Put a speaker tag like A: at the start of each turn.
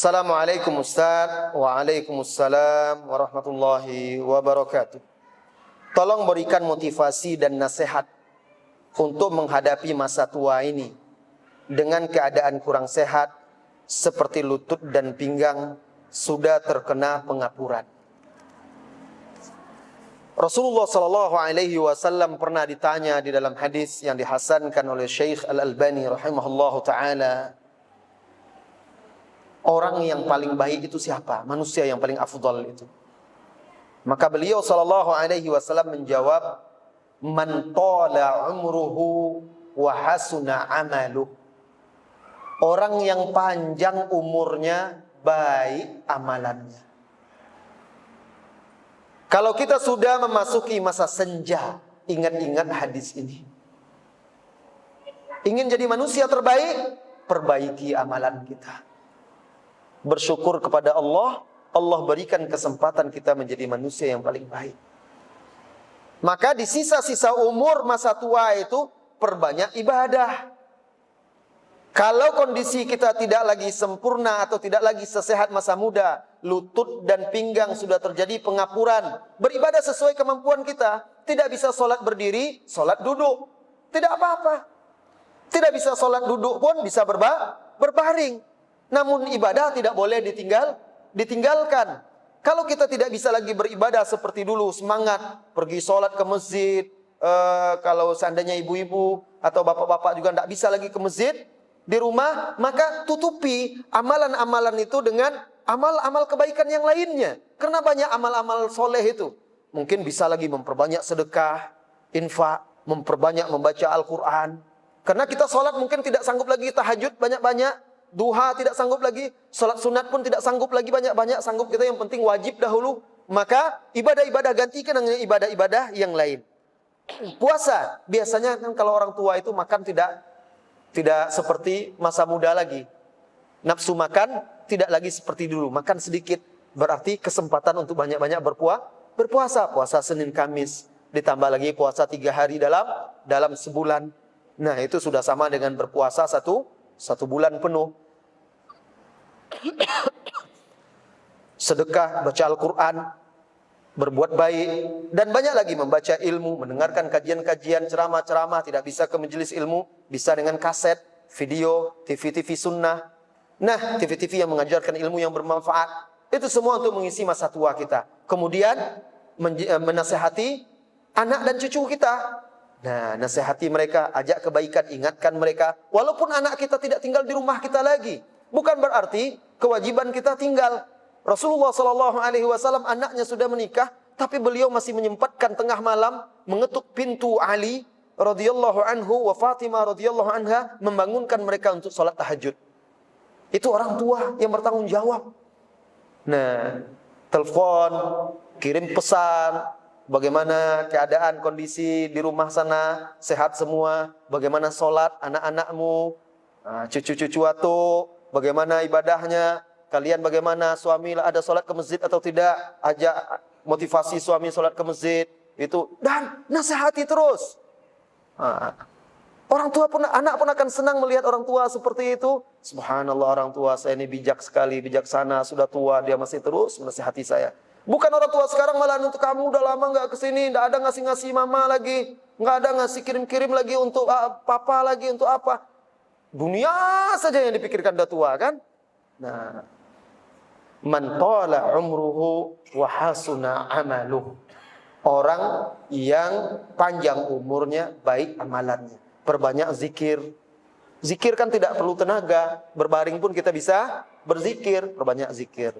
A: Assalamualaikum Ustaz. Waalaikumsalam warahmatullahi wabarakatuh. Tolong berikan motivasi dan nasihat untuk menghadapi masa tua ini dengan keadaan kurang sehat seperti lutut dan pinggang sudah terkena pengapuran. Rasulullah sallallahu alaihi wasallam pernah ditanya di dalam hadis yang dihasankan oleh Syekh Al-Albani rahimahullahu taala, orang yang paling baik itu siapa? Manusia yang paling afdal itu. Maka beliau sallallahu alaihi wasallam menjawab, "Man tala umruhu wa hasuna amaluh." Orang yang panjang umurnya, baik amalannya. Kalau kita sudah memasuki masa senja, ingat-ingat hadis ini. Ingin jadi manusia terbaik, perbaiki amalan kita. Bersyukur kepada Allah, Allah berikan kesempatan kita menjadi manusia yang paling baik. Maka di sisa-sisa umur masa tua itu perbanyak ibadah. Kalau kondisi kita tidak lagi sempurna atau tidak lagi sesehat masa muda, lutut dan pinggang sudah terjadi pengapuran, beribadah sesuai kemampuan kita. Tidak bisa sholat berdiri, sholat duduk, tidak apa-apa. Tidak bisa sholat duduk pun bisa berbaring. Namun ibadah tidak boleh ditinggalkan. Kalau kita tidak bisa lagi beribadah seperti dulu, semangat pergi sholat ke masjid, kalau seandainya ibu-ibu atau bapak-bapak juga tidak bisa lagi ke masjid, di rumah, maka tutupi amalan-amalan itu dengan amal-amal kebaikan yang lainnya. Karena banyak amal-amal soleh itu. Mungkin bisa lagi memperbanyak sedekah, infak, memperbanyak membaca Al-Quran. Karena kita sholat mungkin tidak sanggup lagi tahajud banyak-banyak, duha tidak sanggup lagi, salat sunat pun tidak sanggup lagi banyak-banyak, sanggup kita yang penting wajib dahulu. Maka ibadah-ibadah gantikan dengan ibadah-ibadah yang lain. Puasa, biasanya kan kalau orang tua itu makan tidak seperti masa muda lagi. Nafsu makan tidak lagi seperti dulu, makan sedikit. Berarti kesempatan untuk banyak-banyak berpuasa. Puasa Senin Kamis, ditambah lagi puasa 3 hari dalam sebulan. Nah, itu sudah sama dengan berpuasa satu bulan penuh. Sedekah, baca Al-Quran, berbuat baik, dan banyak lagi membaca ilmu, mendengarkan kajian-kajian, ceramah-ceramah. Tidak bisa ke majelis ilmu, bisa dengan kaset, video, TV-TV sunnah. Nah, TV-TV yang mengajarkan ilmu yang bermanfaat. Itu semua untuk mengisi masa tua kita. Kemudian menasehati anak dan cucu kita. Nah, nasihati mereka, ajak kebaikan, ingatkan mereka. Walaupun anak kita tidak tinggal di rumah kita lagi, bukan berarti kewajiban kita tinggal. Rasulullah sallallahu alaihi wasallam anaknya sudah menikah, tapi beliau masih menyempatkan tengah malam mengetuk pintu Ali radhiyallahu anhu wa Fatimah radhiyallahu anha, membangunkan mereka untuk salat tahajud. Itu orang tua yang bertanggung jawab. Nah, telepon, kirim pesan, bagaimana keadaan kondisi di rumah sana, sehat semua, bagaimana sholat anak-anakmu, cucu-cucu atau bagaimana ibadahnya, kalian bagaimana, suami ada sholat ke masjid atau tidak, ajak motivasi suami sholat ke masjid, itu, dan nasihati terus. Orang tua pun, anak pun akan senang melihat orang tua seperti itu. Subhanallah, orang tua saya ini bijak sekali, bijaksana, sudah tua, dia masih terus menasihati saya. Bukan orang tua sekarang malah untuk kamu udah lama nggak kesini, nggak ada ngasih-ngasih mama lagi, nggak ada ngasih kirim-kirim lagi untuk papa lagi, untuk apa? Dunia saja yang dipikirkan udah tua kan? Nah, man tala umruhu wa hasuna amaluh. Orang yang panjang umurnya, baik amalannya. Perbanyak zikir. Zikir kan tidak perlu tenaga, berbaring pun kita bisa berzikir, perbanyak zikir.